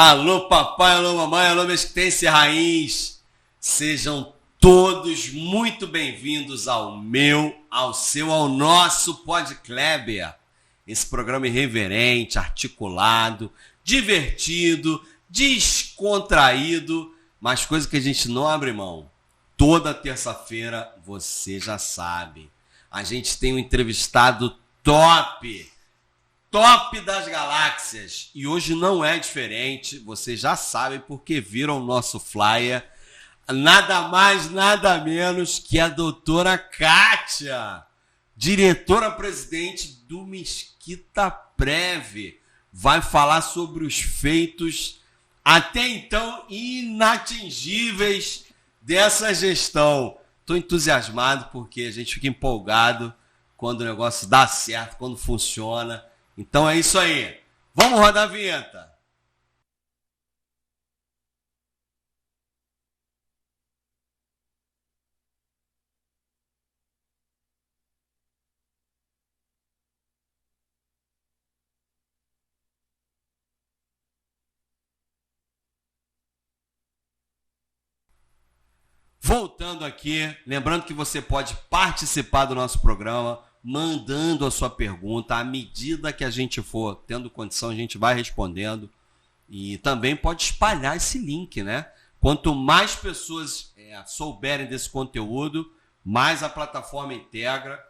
Alô papai, alô mamãe, alô mesquitense raiz, sejam todos muito bem-vindos ao ao nosso Podcleber, esse programa irreverente, articulado, divertido, descontraído, mas coisa que a gente não abre mão. Toda terça-feira, você já sabe, a gente tem um entrevistado top das galáxias. E hoje não é diferente, vocês já sabem porque viram o nosso flyer. Nada mais, nada menos que a doutora Kátia, diretora-presidente do Mesquita Prev. Vai falar sobre os feitos até então inatingíveis dessa gestão. Estou entusiasmado porque a gente fica empolgado quando o negócio dá certo, quando funciona. Então é isso aí. Vamos rodar a vinheta. Voltando aqui, lembrando que você pode participar do nosso programa mandando a sua pergunta. À medida que a gente for tendo condição, a gente vai respondendo. E também pode espalhar esse link, né? Quanto mais pessoas souberem desse conteúdo, mais a plataforma entrega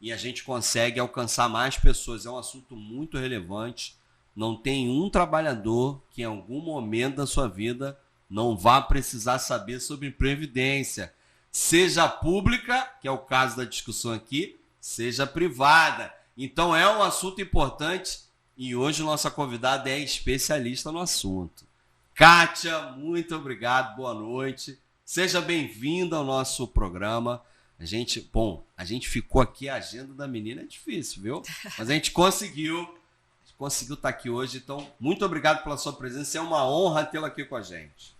e a gente consegue alcançar mais pessoas. É um assunto muito relevante. Não tem um trabalhador que em algum momento da sua vida não vá precisar saber sobre previdência. Seja pública, que é o caso da discussão aqui, seja privada. Então é um assunto importante e hoje nossa convidada é especialista no assunto. Kátia, muito obrigado, boa noite. Seja bem-vinda ao nosso programa. A gente ficou aqui, a agenda da menina é difícil, viu? Mas a gente conseguiu estar aqui hoje. Então, muito obrigado pela sua presença. É uma honra tê-la aqui com a gente.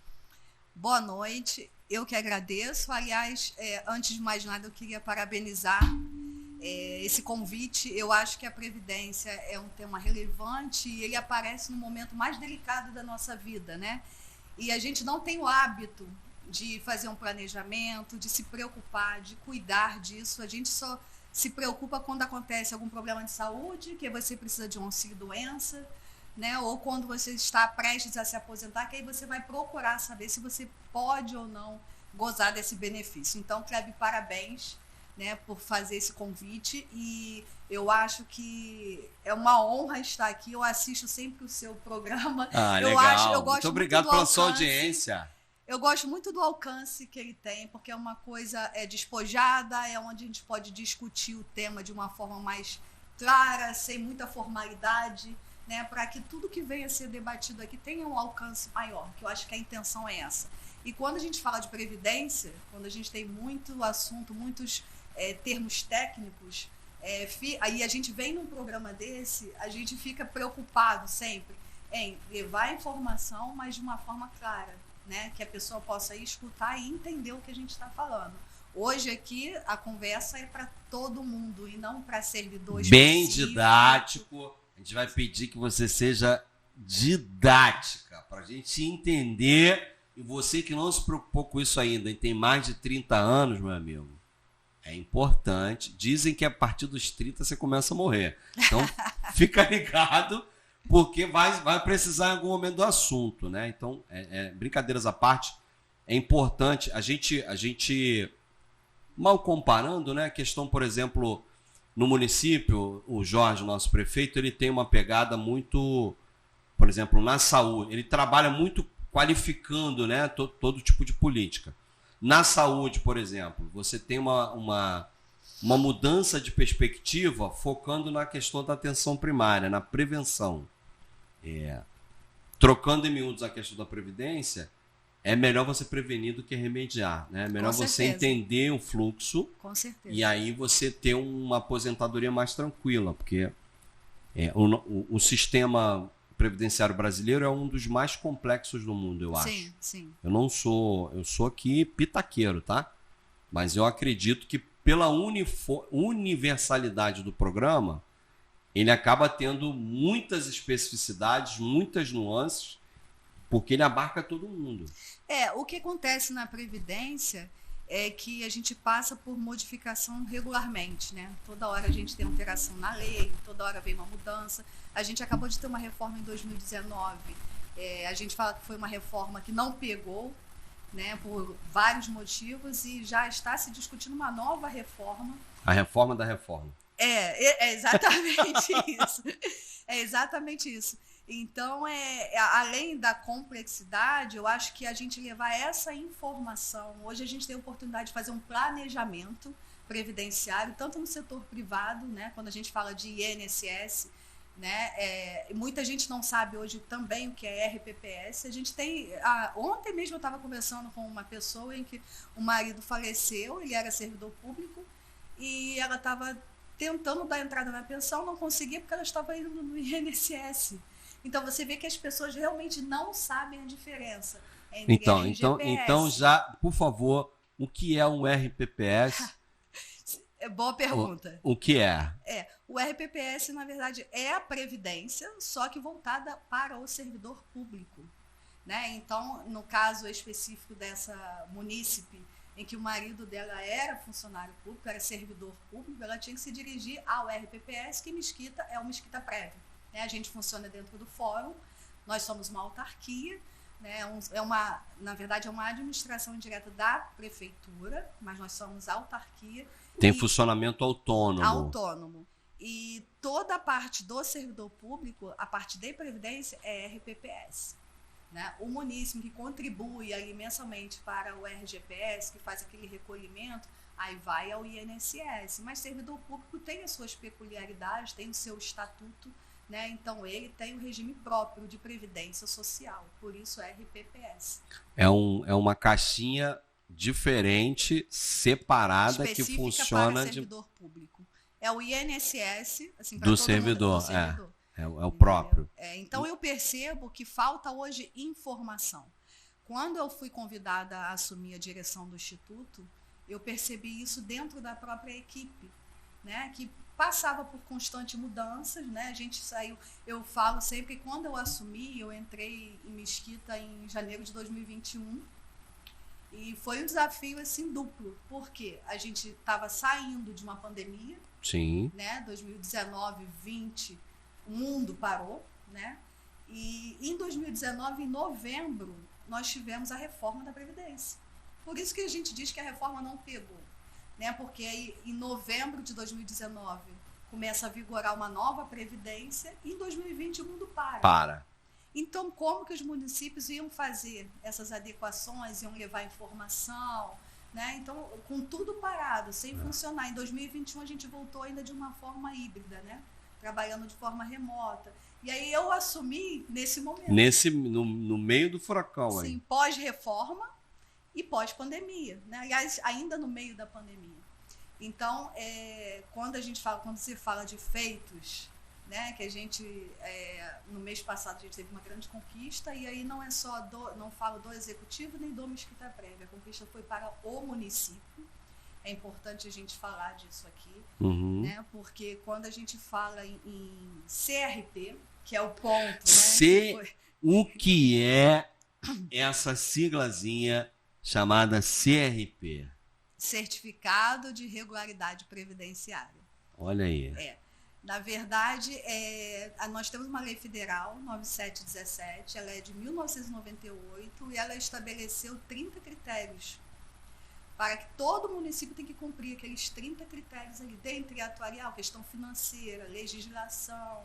Boa noite. Eu que agradeço. Aliás, antes de mais nada, eu queria parabenizar esse convite. Eu acho que a Previdência é um tema relevante e ele aparece no momento mais delicado da nossa vida, né? E a gente não tem o hábito de fazer um planejamento, de se preocupar, de cuidar disso. A gente só se preocupa quando acontece algum problema de saúde, que você precisa de um auxílio-doença, né? Ou quando você está prestes a se aposentar, que aí você vai procurar saber se você pode ou não gozar desse benefício. Então, Kleber, parabéns, né, por fazer esse convite e eu acho que é uma honra estar aqui. Eu assisto sempre o seu programa. Legal. Eu gosto muito obrigado pela sua audiência. Eu gosto muito do alcance que ele tem, porque é uma coisa despojada, é onde a gente pode discutir o tema de uma forma mais clara, sem muita formalidade, né, para que tudo que venha a ser debatido aqui tenha um alcance maior, que eu acho que a intenção é essa. E quando a gente fala de previdência, quando a gente tem muito assunto, muitos termos técnicos, aí a gente vem num programa desse, a gente fica preocupado sempre em levar a informação, mas de uma forma clara, né, que a pessoa possa escutar e entender o que a gente está falando. Hoje aqui a conversa é para todo mundo e não para servidores. Bem didático. A gente vai pedir que você seja didática, para a gente entender. E você que não se preocupou com isso ainda e tem mais de 30 anos, meu amigo, é importante. Dizem que a partir dos 30 você começa a morrer. Então, fica ligado, porque vai precisar em algum momento do assunto, né? Então, brincadeiras à parte, é importante. A gente mal comparando, né? A questão, por exemplo, no município, o Jorge, nosso prefeito, ele tem uma pegada muito, por exemplo, na saúde. Ele trabalha muito qualificando, né, todo tipo de política. Na saúde, por exemplo, você tem uma mudança de perspectiva focando na questão da atenção primária, na prevenção. Trocando em miúdos a questão da previdência, é melhor você prevenir do que remediar, né? É melhor você entender o fluxo. Com certeza. E aí você ter uma aposentadoria mais tranquila, porque o sistema previdenciário brasileiro é um dos mais complexos do mundo, eu acho. Sim. Eu sou aqui pitaqueiro, tá? Mas eu acredito que pela universalidade do programa, ele acaba tendo muitas especificidades, muitas nuances, porque ele abarca todo mundo. O que acontece na Previdência é que a gente passa por modificação regularmente, né? Toda hora a gente tem alteração na lei, toda hora vem uma mudança. A gente acabou de ter uma reforma em 2019. A gente fala que foi uma reforma que não pegou, né, por vários motivos, e já está se discutindo uma nova reforma. A reforma da reforma. É exatamente isso. É exatamente isso. Então, além da complexidade, eu acho que a gente levar essa informação... Hoje a gente tem a oportunidade de fazer um planejamento previdenciário, tanto no setor privado, né, quando a gente fala de INSS, né, muita gente não sabe hoje também o que é RPPS. A gente tem... ontem mesmo eu estava conversando com uma pessoa em que o marido faleceu, ele era servidor público, e ela estava tentando dar entrada na pensão, não conseguia porque ela estava indo no INSS. Então, você vê que as pessoas realmente não sabem a diferença entre então, já, por favor, o que é um RPPS? Boa pergunta. O que é? O RPPS, na verdade, é a Previdência, só que voltada para o servidor público, né? Então, no caso específico dessa munícipe, em que o marido dela era funcionário público, era servidor público, ela tinha que se dirigir ao RPPS, que Mesquita é o Mesquita Prev. A gente funciona dentro do fórum, nós somos uma autarquia, né? Na verdade é uma administração indireta da prefeitura, mas nós somos autarquia. Tem funcionamento autônomo. Autônomo. E toda a parte do servidor público, a parte de previdência é RPPS. Né? O munícipe que contribui ali mensalmente para o RGPS, que faz aquele recolhimento, aí vai ao INSS. Mas servidor público tem as suas peculiaridades, tem o seu estatuto, né? Então, ele tem um regime próprio de previdência social, por isso é RPPS. É uma caixinha diferente, separada, que funciona para servidor público. É o INSS, assim, para do servidor, é o próprio. Então, eu percebo que falta hoje informação. Quando eu fui convidada a assumir a direção do Instituto, eu percebi isso dentro da própria equipe, né? Que passava por constantes mudanças, né? A gente saiu, eu falo sempre que quando eu assumi, eu entrei em Mesquita em janeiro de 2021, e foi um desafio assim duplo, porque a gente estava saindo de uma pandemia, sim, né? 2019, 20, o mundo parou, né? E em 2019, em novembro, nós tivemos a reforma da Previdência. Por isso que a gente diz que a reforma não pegou. Né? Porque aí, em novembro de 2019 começa a vigorar uma nova Previdência e em 2020 o mundo para. Então, como que os municípios iam fazer essas adequações, iam levar informação? Né? Então, com tudo parado, sem funcionar. Em 2021 a gente voltou ainda de uma forma híbrida, né? Trabalhando de forma remota. E aí eu assumi nesse momento. No meio do furacão. Sim, aí. Pós-reforma e pós-pandemia, né? Aliás, ainda no meio da pandemia. Então, quando se fala de feitos, né, que a gente, no mês passado, a gente teve uma grande conquista, e aí não é só não falo do executivo nem do Mesquita Prev, a conquista foi para o município. É importante a gente falar disso aqui, né, porque quando a gente fala em CRP, que é o ponto... O que é essa siglazinha chamada CRP? Certificado de Regularidade Previdenciária. Olha aí. Na verdade, nós temos uma lei federal, 9717, ela é de 1998 e ela estabeleceu 30 critérios para que todo município tem que cumprir aqueles 30 critérios ali, dentre atuarial, questão financeira, legislação,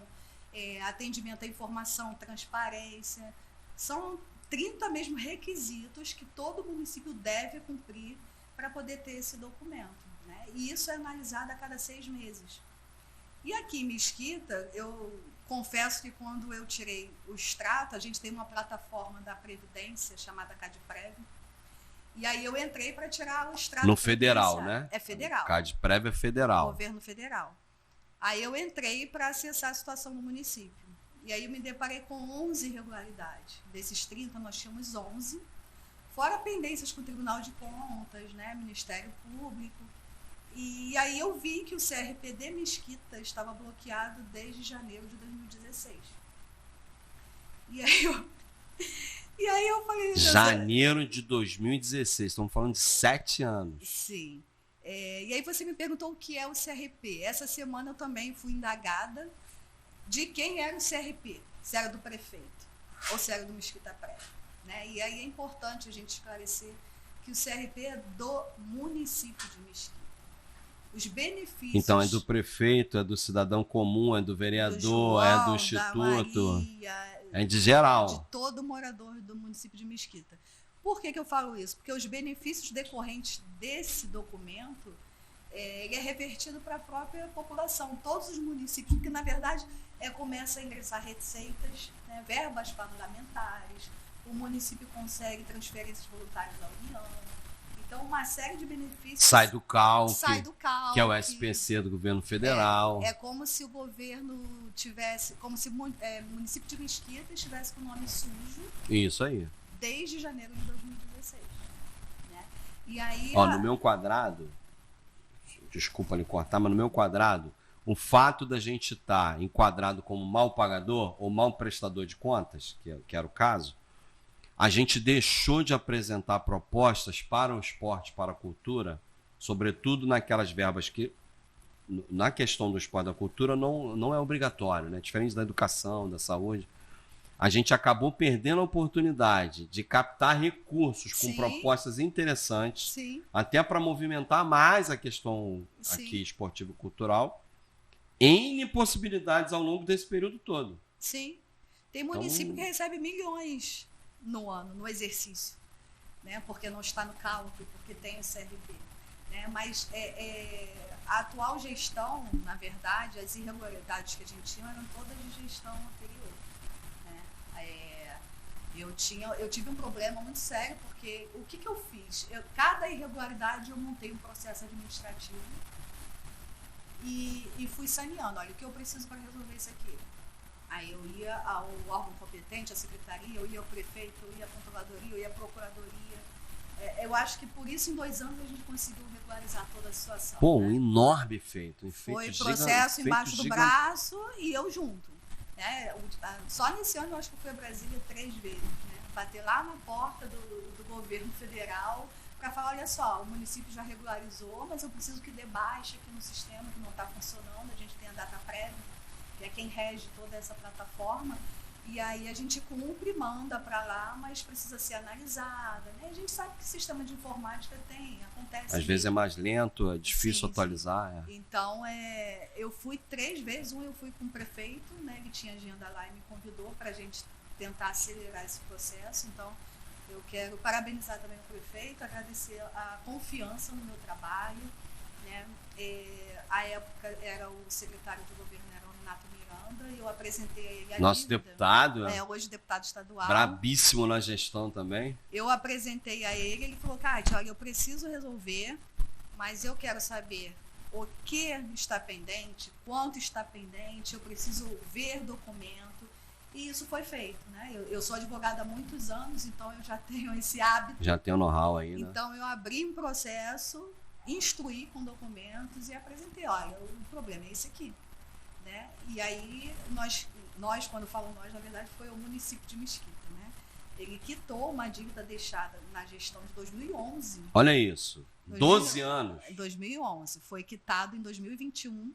atendimento à informação, transparência. São 30 mesmo requisitos que todo município deve cumprir para poder ter esse documento, né? E isso é analisado a cada 6 meses. E aqui em Mesquita, eu confesso que quando eu tirei o extrato, a gente tem uma plataforma da Previdência chamada CadPrev, e aí eu entrei para tirar o extrato. No federal, né? É federal. CadPrev é federal. Governo federal. Aí eu entrei para acessar a situação do município. E aí eu me deparei com 11 irregularidades. Desses 30, nós tínhamos 11. Fora pendências com o Tribunal de Contas, né, Ministério Público. E aí eu vi que o CRP de Mesquita estava bloqueado desde janeiro de 2016. E aí eu falei... Janeiro de 2016, estamos falando de 7 anos. Sim. E aí você me perguntou o que é o CRP. Essa semana eu também fui indagada de quem era o CRP, se era do prefeito ou se era do Mesquita Prévio, né? E aí é importante a gente esclarecer que o CRP é do município de Mesquita. Os benefícios... Então é do prefeito, é do cidadão comum, é do vereador, do João, é do instituto, Maria, é de geral. De todo morador do município de Mesquita. Por que eu falo isso? Porque os benefícios decorrentes desse documento, ele é revertido para a própria população. Todos os municípios, que na verdade começa a ingressar receitas, né, verbas parlamentares, o município consegue transferências voluntárias da União. Então, uma série de benefícios... Sai do CALC, que é o SPC do governo federal. É como se o governo tivesse... Como se o município de Mesquita estivesse com o nome sujo. Isso aí. Desde janeiro de 2016. Né? E aí... No meu quadrado... Desculpa lhe cortar, mas no meu quadrado, o fato da gente estar enquadrado como mal pagador ou mal prestador de contas, que era o caso, a gente deixou de apresentar propostas para o esporte, para a cultura, sobretudo naquelas verbas que, na questão do esporte e da cultura, não é obrigatório, né? Diferente da educação, da saúde. A gente acabou perdendo a oportunidade de captar recursos com propostas interessantes, até para movimentar mais a questão aqui esportivo-cultural, em possibilidades ao longo desse período todo. Sim. Tem município que recebe milhões no ano, no exercício, né? Porque não está no cálculo, porque tem o CRP. Né? Mas a atual gestão, na verdade, as irregularidades que a gente tinha eram todas de gestão anterior. Eu tive um problema muito sério, porque o que eu fiz? Cada irregularidade eu montei um processo administrativo e fui saneando. Olha, o que eu preciso para resolver isso aqui? Aí eu ia ao órgão competente, à secretaria, eu ia ao prefeito, eu ia à controladoria, eu ia à procuradoria. Eu acho que por isso, em 2 anos, a gente conseguiu regularizar toda a situação. Pô, um enorme feito. Foi processo embaixo do braço e eu junto. Só nesse ano eu acho que eu fui a Brasília 3 vezes, né? Bater lá na porta do governo federal para falar, olha só, o município já regularizou, mas eu preciso que dê baixa aqui no sistema que não está funcionando, a gente tem a data prévia, que é quem rege toda essa plataforma, e aí a gente cumpre, manda para lá, mas precisa ser analisada, né? A gente sabe que sistema de informática acontece. Às vezes é mais lento, é difícil atualizar. Então, eu fui 3 vezes, eu fui com o prefeito, né? Ele tinha agenda lá e me convidou para a gente tentar acelerar esse processo. Então, eu quero parabenizar também o prefeito, agradecer a confiança no meu trabalho, né? À época era o secretário de governo, era o Renato Miranda, e eu apresentei a ele a nosso dívida. Deputado. Hoje deputado estadual. Brabíssimo na gestão também. Eu apresentei a ele falou, Kátia, olha, eu preciso resolver, mas eu quero saber o que está pendente, quanto está pendente, eu preciso ver documento. E isso foi feito, né? Eu sou advogada há muitos anos, então eu já tenho esse hábito. Já tenho know-how aí, né? Então eu abri um processo, instruí com documentos e apresentei, olha, o problema é esse aqui, né? E aí nós, quando falo nós, na verdade foi o município de Mesquita, né? Ele quitou uma dívida deixada na gestão de 2011. Olha isso, 12 anos. 2011, foi quitado em 2021.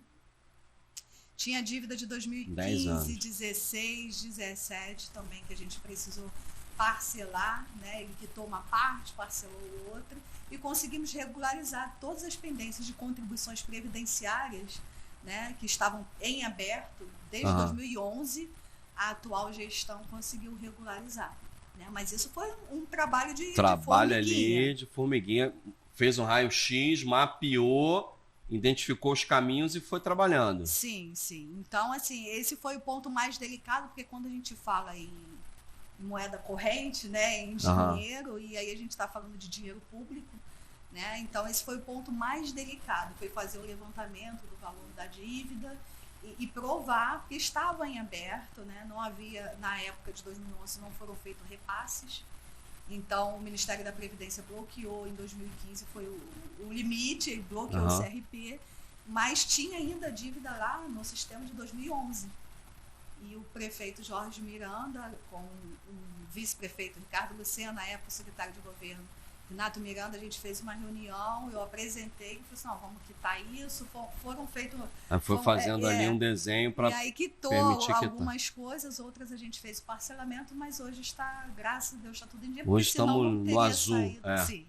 Tinha dívida de 2015, 16, 17 também, que a gente precisou parcelar, né? Ele quitou uma parte, parcelou outra, e conseguimos regularizar todas as pendências de contribuições previdenciárias, né? Que estavam em aberto desde 2011, a atual gestão conseguiu regularizar. Né? Mas isso foi um trabalho de ali de formiguinha, fez um raio-x, mapeou, identificou os caminhos e foi trabalhando. Sim, sim. Então, assim, esse foi o ponto mais delicado, porque quando a gente fala em moeda corrente, né, em dinheiro, e aí a gente está falando de dinheiro público, né? Então, esse foi o ponto mais delicado, foi fazer o levantamento do valor da dívida e provar que estava em aberto, né? Não havia, na época de 2011, não foram feitos repasses, Então, o Ministério da Previdência bloqueou em 2015, foi o limite, ele bloqueou o CRP, mas tinha ainda dívida lá no sistema de 2011. E o prefeito Jorge Miranda, com o vice-prefeito Ricardo Lucena, na época o secretário de governo Renato Miranda, a gente fez uma reunião, eu apresentei e falei assim, não, vamos quitar isso, foram feitos... Foi fazendo ali um desenho para permitir quitar. E aí quitou algumas coisas, outras a gente fez o parcelamento, mas hoje está, graças a Deus, está tudo em dia. Hoje estamos no azul. Saído, sim,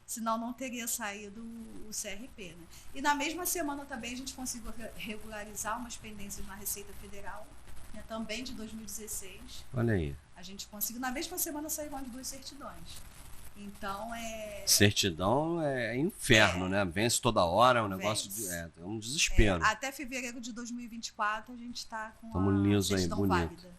senão não teria saído o CRP. Né? E na mesma semana também a gente conseguiu regularizar umas pendências na Receita Federal, né, também de 2016. Olha aí. A gente conseguiu, na mesma semana saíram as 2 certidões. Então certidão é inferno, né? Vence toda hora, é um negócio é um desespero. Até fevereiro de 2024 a gente está com a certidão válida.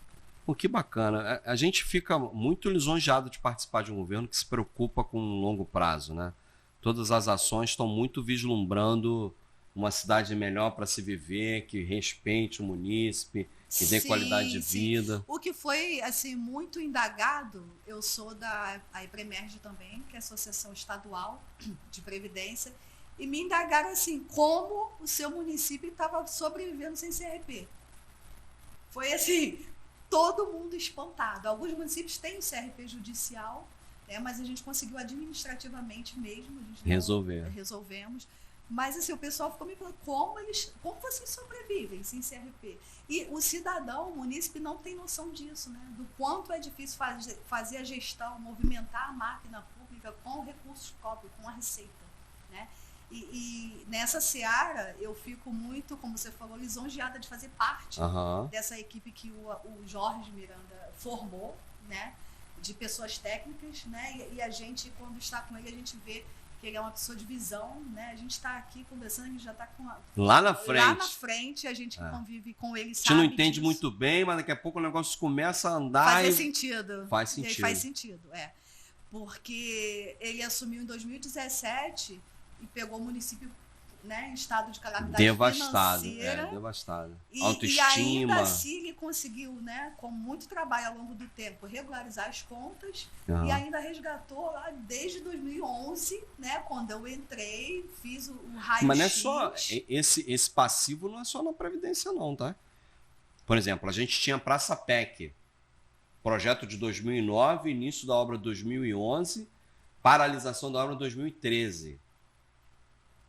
Pô, que bacana. A gente fica muito lisonjeado de participar de um governo que se preocupa com um longo prazo, né? Todas as ações estão muito vislumbrando uma cidade melhor para se viver, que respeite o munícipe, que dê qualidade de vida. O que foi assim muito indagado, eu sou da EPREMERGE também, que é a Associação Estadual de Previdência, e me indagaram assim, como o seu município estava sobrevivendo sem CRP. Foi assim, todo mundo espantado. Alguns municípios têm o CRP judicial, né, mas a gente conseguiu administrativamente mesmo, a gente resolvemos. Mas assim, o pessoal ficou me falando como vocês sobrevivem sem CRP. E o cidadão, o munícipe, não tem noção disso, né? Do quanto é difícil fazer a gestão, movimentar a máquina pública com o recurso próprio, com a receita. Né? E nessa seara, eu fico muito, como você falou, lisonjeada de fazer parte dessa equipe que o Jorge Miranda formou, né? De pessoas técnicas, né? E a gente, quando está com ele, a gente vê que ele é uma pessoa de visão, né? A gente está aqui conversando, a gente já está com lá na frente, a gente que convive com ele, sabe. A gente não entende disso muito bem, mas daqui a pouco o negócio começa a andar. Faz sentido. Faz sentido. Faz sentido, porque ele assumiu em 2017 e pegou o município, né, em estado de calamidade financeira. Devastado. Autoestima. E ainda assim ele conseguiu, né, com muito trabalho ao longo do tempo, regularizar as contas e ainda resgatou lá desde 2011, né, quando eu entrei, fiz o raio-x. Mas não é só, esse passivo não é só na Previdência não, tá? Por exemplo, a gente tinha Praça PEC, projeto de 2009, início da obra de 2011, paralisação da obra em 2013.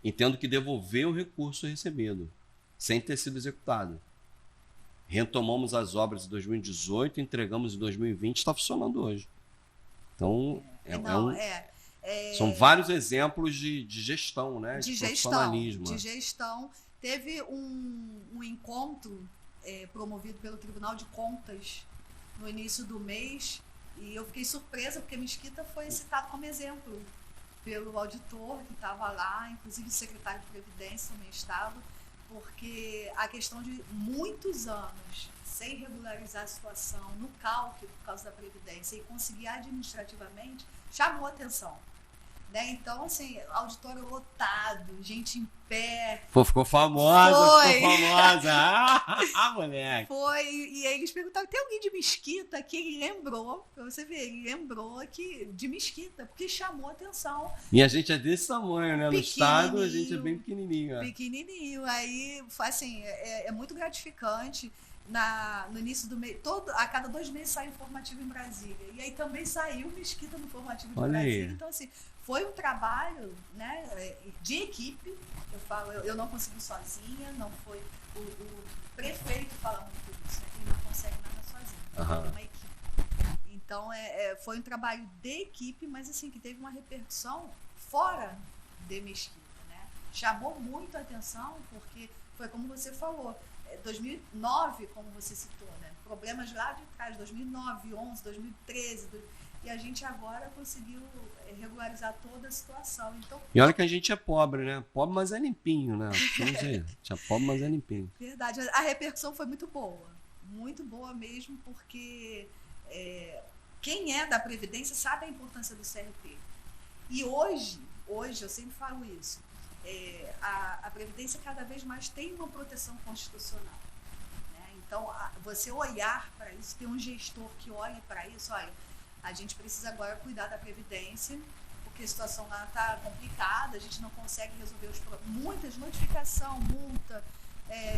Entendo que devolveu o recurso recebido, sem ter sido executado. Retomamos as obras de 2018, entregamos em 2020, está funcionando hoje. Então, são vários exemplos de gestão, né? De profissionalismo. De gestão. Teve um encontro promovido pelo Tribunal de Contas no início do mês, e eu fiquei surpresa, porque Mesquita foi citado como exemplo pelo auditor que estava lá, inclusive o secretário de Previdência também estava, porque a questão de muitos anos sem regularizar a situação no cálculo por causa da Previdência e conseguir administrativamente chamou a atenção. Né? Então, assim, auditório lotado, gente em pé. Ficou famosa, moleque. Foi, e aí eles perguntaram, tem alguém de Mesquita? Que ele lembrou, pra você ver, ele lembrou que de Mesquita, porque chamou a atenção. E a gente é desse tamanho, né? No estado a gente é bem pequenininho. Pequenininho, aí, assim, é muito gratificante. No início do mês, a cada 2 meses sai informativo em Brasília. E aí também saiu Mesquita no informativo de Brasília. Então, assim, foi um trabalho, né, de equipe. Eu falo, eu não consegui sozinha, não foi. O prefeito fala muito disso, né, que ele não consegue nada sozinho. É uma equipe. Então, foi um trabalho de equipe, mas assim, que teve uma repercussão fora de Mesquita. Né? Chamou muito a atenção, porque foi como você falou. 2009, como você citou, né? Problemas lá de trás, 2009, 2011, 2013, e a gente agora conseguiu regularizar toda a situação. Então, e olha que a gente é pobre, né? Pobre, mas é limpinho, né? A gente é pobre, mas é limpinho. Verdade. A repercussão foi muito boa mesmo, porque quem é da Previdência sabe a importância do CRP. E hoje eu sempre falo isso, a Previdência cada vez mais tem uma proteção constitucional. Né? Então, você olhar para isso, ter um gestor que olhe para isso, olha, A gente precisa agora cuidar da Previdência, porque a situação lá está complicada, a gente não consegue resolver muitas notificação, multa,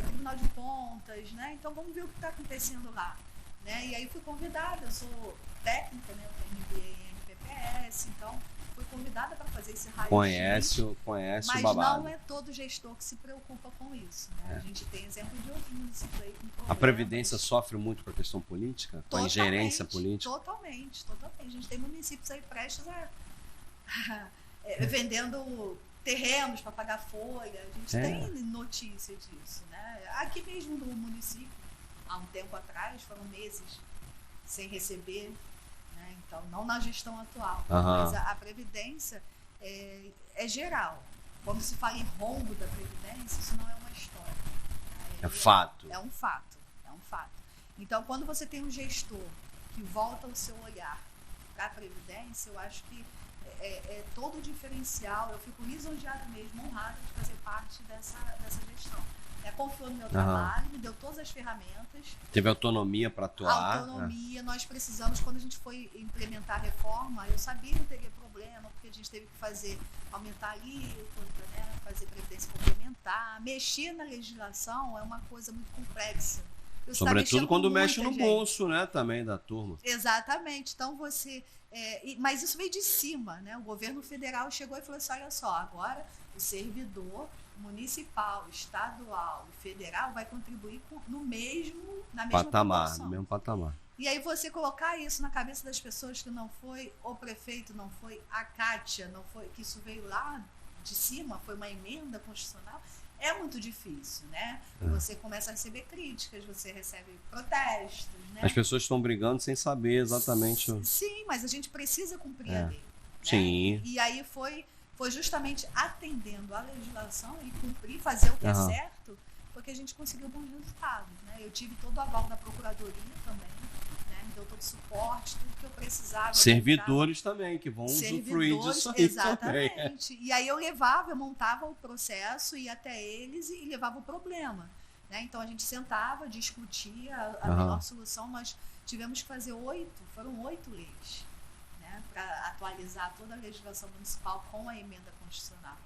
Tribunal de Contas, né? Então vamos ver o que está acontecendo lá. Né? E aí fui convidada, eu sou técnica, né? Eu tenho MBA em MPPS, então fui convidada para fazer esse raio-x. Conhece mas o babado. não é todo gestor que se preocupa com isso. Né? A gente tem exemplo de outros municípios aí com problemas. A Previdência sofre muito com a questão política? Com a ingerência política? Totalmente. A gente tem municípios aí prestes a vendendo terrenos para pagar folha. A gente tem notícia disso. Né? Aqui mesmo no município, há um tempo atrás, foram meses sem receber. Né? Então, não na gestão atual, mas a Previdência é geral. Quando se fala em rombo da Previdência, isso não é uma história. É fato. É um fato. Então, quando você tem um gestor que volta o seu olhar para a Previdência, eu acho que é todo o diferencial. Eu fico lisonjeada mesmo, honrada de fazer parte dessa gestão. Confiou no meu trabalho, me deu todas as ferramentas. Teve autonomia para atuar. Autonomia, nós precisamos, quando a gente foi implementar a reforma, eu sabia que não teria problema, porque a gente teve que aumentar a alíquota, né, fazer previdência complementar, mexer na legislação é uma coisa muito complexa. Sobretudo quando mexe no bolso, né, também da turma. Exatamente. Então mas isso veio de cima, né? O governo federal chegou e falou assim: olha só, agora o servidor municipal, estadual e federal vai contribuir na mesma patamar, no mesmo patamar. E aí você colocar isso na cabeça das pessoas que não foi o prefeito, não foi a Kátia, não foi, que isso veio lá de cima, foi uma emenda constitucional, é muito difícil, né? Você começa a receber críticas, você recebe protestos, né? As pessoas estão brigando sem saber exatamente... Sim, mas a gente precisa cumprir a lei. Né? Sim. E aí foi justamente atendendo a legislação e cumprir, fazer o que é certo, porque a gente conseguiu bons resultados. Né? Eu tive todo o aval da Procuradoria também, né? Me deu todo o suporte, tudo que eu precisava. Servidores também, que vão usufruir disso aí. Exatamente. Também. E aí eu montava o processo, ia até eles e levava o problema. Né? Então a gente sentava, discutia a melhor solução. Nós tivemos que fazer 8 leis. Para atualizar toda a legislação municipal com a emenda constitucional.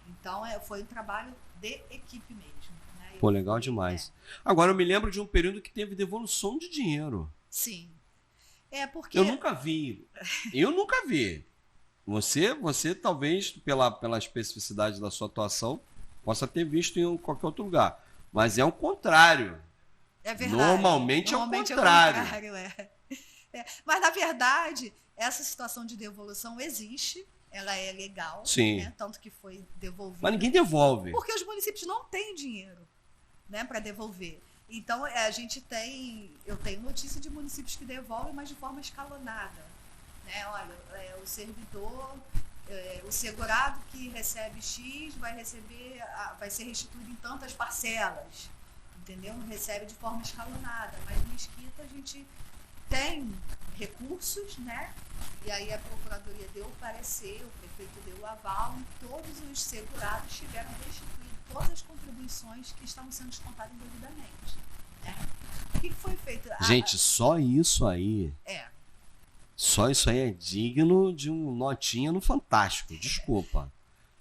Então, foi um trabalho de equipe mesmo. Né? Pô, legal demais. Agora, eu me lembro de um período que teve devolução de dinheiro. Sim. Porque... Eu nunca vi. Você talvez, pela especificidade da sua atuação, possa ter visto em qualquer outro lugar. Mas é o contrário. É verdade. Normalmente é o contrário. Mas, na verdade... Essa situação de devolução existe, ela é legal, sim. Né? Tanto que foi devolvida. Mas ninguém devolve. Porque os municípios não têm dinheiro, né, para devolver. Então, eu tenho notícia de municípios que devolvem, mas de forma escalonada. Né? Olha, o servidor, o segurado que recebe X vai ser restituído em tantas parcelas, entendeu? Recebe de forma escalonada. Mas no Mesquita a gente tem recursos, né? E aí a Procuradoria deu o parecer, o prefeito deu o aval e todos os segurados tiveram restituído todas as contribuições que estavam sendo descontadas indevidamente. Né? O que foi feito? Gente, só isso aí... Só isso aí é digno de um notinha no Fantástico. Desculpa.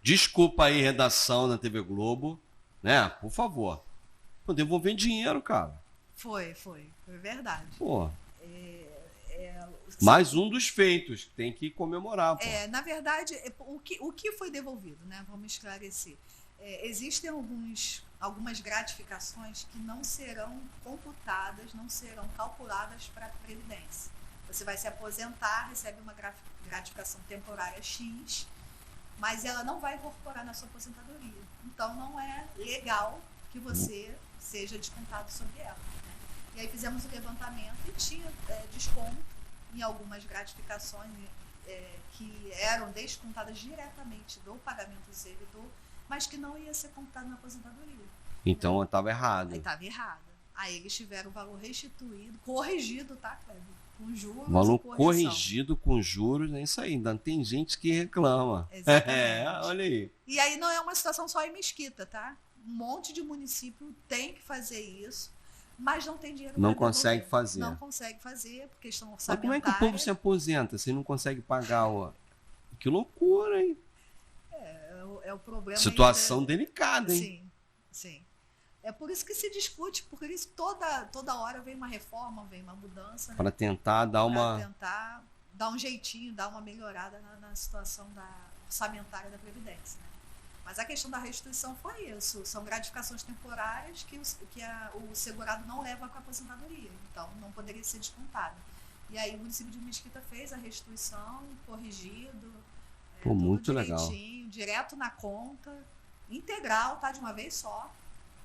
Desculpa aí, redação da TV Globo. Né? Por favor. Pô, devolver dinheiro, cara. Foi verdade. Pô. Mais um dos feitos que tem que comemorar. Pô. Na verdade, o que foi devolvido, né? Vamos esclarecer. Existem algumas gratificações que não serão computadas, não serão calculadas para a Previdência. Você vai se aposentar, recebe uma gratificação temporária X, mas ela não vai incorporar na sua aposentadoria. Então, não é legal que você seja descontado sobre ela. Né? E aí fizemos o levantamento e tinha desconto em algumas gratificações que eram descontadas diretamente do pagamento do servidor, mas que não ia ser computado na aposentadoria. Então, estava errado. Estava errada. Aí eles tiveram o valor restituído, corrigido, tá, Cleber? Com juros. Valor corrigido com juros, é isso aí. Ainda tem gente que reclama. Exatamente. Olha aí. E aí não é uma situação só em Mesquita, tá? Um monte de município tem que fazer isso. mas não tem dinheiro. Não consegue fazer. Não consegue fazer, por questão Mas orçamentária. como é que o povo se aposenta se não consegue pagar? Que loucura, hein? É o problema. Situação delicada, hein? Sim, sim. É por isso que se discute, por isso toda hora vem uma reforma, vem uma mudança. Para tentar dar tentar dar um jeitinho, dar uma melhorada na situação orçamentária da Previdência. Né? Mas a questão da restituição foi isso. São gratificações temporárias que o segurado não leva com a aposentadoria. Então, não poderia ser descontado. E aí o município de Mesquita fez a restituição, corrigido. Pô, muito legal. Direto na conta, integral, tá? De uma vez só.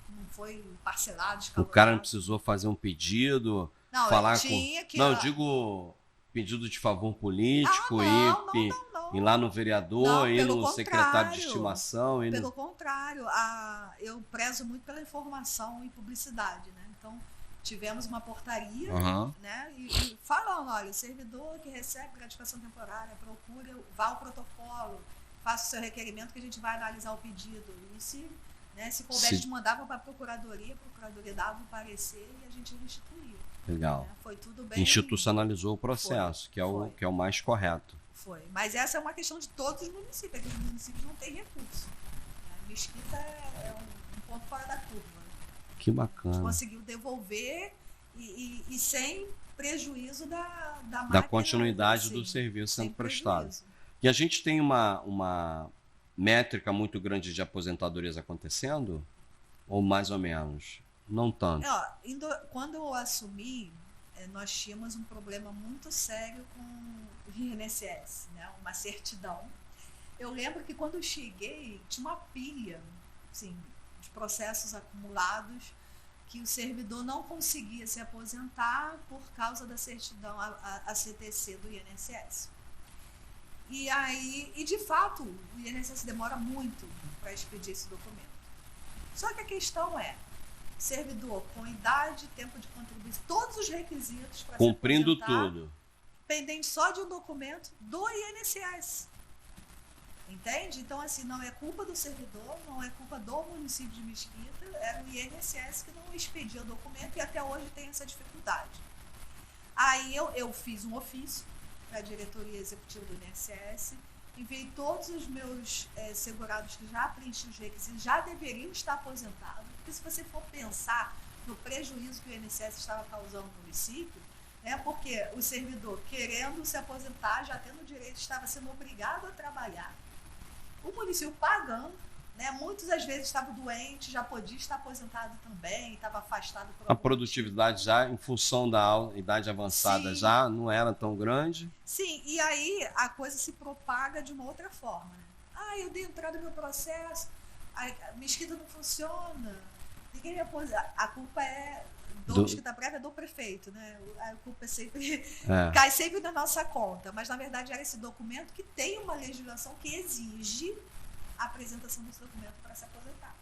Não foi parcelado, escalonado. O cara não precisou fazer um pedido, não, falar tinha que... Não, eu digo pedido de favor político, ir lá no vereador, não, ir no secretário de estimação. Pelo contrário, eu prezo muito pela informação e publicidade, né? Então, tivemos uma portaria, né? E falando, olha, o servidor que recebe gratificação temporária, procura, vá ao protocolo, faça o seu requerimento que a gente vai analisar o pedido. E se couber, a gente mandava para a procuradoria dava o parecer e a gente restituía. Legal. Né? Foi tudo bem. Institucionalizou o processo, que é o mais correto. Foi. Mas essa é uma questão de todos os municípios. Aqui os municípios não têm recurso. Mesquita é um ponto fora da curva. Que bacana. A gente conseguiu devolver e sem prejuízo da continuidade do serviço sendo prestado. E a gente tem uma métrica muito grande de aposentadorias acontecendo? Ou mais ou menos? Não tanto. Quando eu assumi, nós tínhamos um problema muito sério com o INSS, né? Uma certidão. Eu lembro que quando eu cheguei, tinha uma pilha assim, de processos acumulados que o servidor não conseguia se aposentar por causa da certidão, a CTC do INSS. E de fato, o INSS demora muito para expedir esse documento. Só que a questão é, servidor com idade, tempo de contribuição, todos os requisitos para cumprindo se aposentar, tudo, pendente só de um documento do INSS. Entende? Então, assim, não é culpa do servidor, não é culpa do município de Mesquita, era o INSS que não expedia o documento e até hoje tem essa dificuldade. Aí eu fiz um ofício para a diretoria executiva do INSS, enviei todos os meus segurados que já preenchiam os requisitos, já deveriam estar aposentados, porque se você for pensar no prejuízo que o INSS estava causando no município, porque o servidor, querendo se aposentar, já tendo direito, estava sendo obrigado a trabalhar, o município pagando, né? Muitos às vezes estavam doentes, já podia estar aposentado também, estava afastado por a produtividade já, em função da idade avançada, sim, já não era tão grande. Sim, e aí a coisa se propaga de uma outra forma. Né? Eu dei entrada no meu processo, a Mesquita não funciona, ninguém me aposenta. A culpa é do Mesquita Prévia, é do prefeito, né? A culpa é sempre cai sempre na nossa conta, mas na verdade era esse documento que tem uma legislação que exige a apresentação desse documento para se aposentar.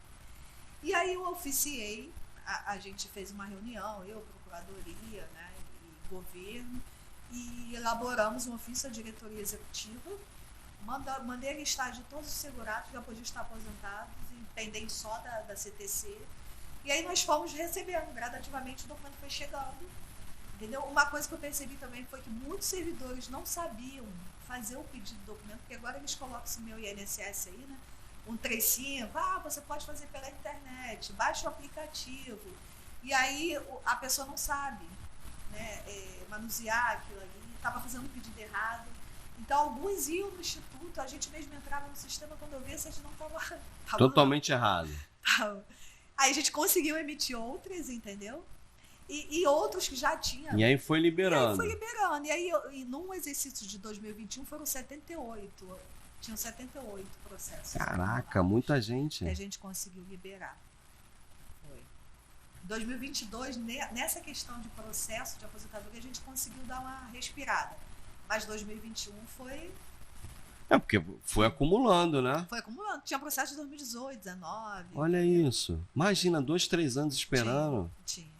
E aí eu oficiei, a gente fez uma reunião, eu, procuradoria, né, e governo, e elaboramos um ofício à diretoria executiva, mandei a listagem de todos os segurados que já podiam estar aposentados, pendente só da CTC, e aí nós fomos recebendo, gradativamente o documento foi chegando, entendeu? Uma coisa que eu percebi também foi que muitos servidores não sabiam fazer o pedido do documento, porque agora eles colocam esse meu INSS aí, né? 135, você pode fazer pela internet, baixa o aplicativo. E aí a pessoa não sabe, né, manusear aquilo ali, estava fazendo um pedido errado. Então alguns iam no instituto, a gente mesmo entrava no sistema, quando eu via, a gente não estava... Totalmente errado. Aí a gente conseguiu emitir outras, entendeu? E outros que já tinham. E aí foi liberando. E aí, num exercício de 2021, foram 78. Tinham 78 processos. Caraca, muita gente. Que a gente conseguiu liberar. Foi. Em 2022, nessa questão de processo de aposentadoria, a gente conseguiu dar uma respirada. Mas 2021 foi... porque foi acumulando, né? Foi acumulando. Tinha processo de 2018, 2019. Olha isso. Imagina, 2, 3 anos esperando. Tinha.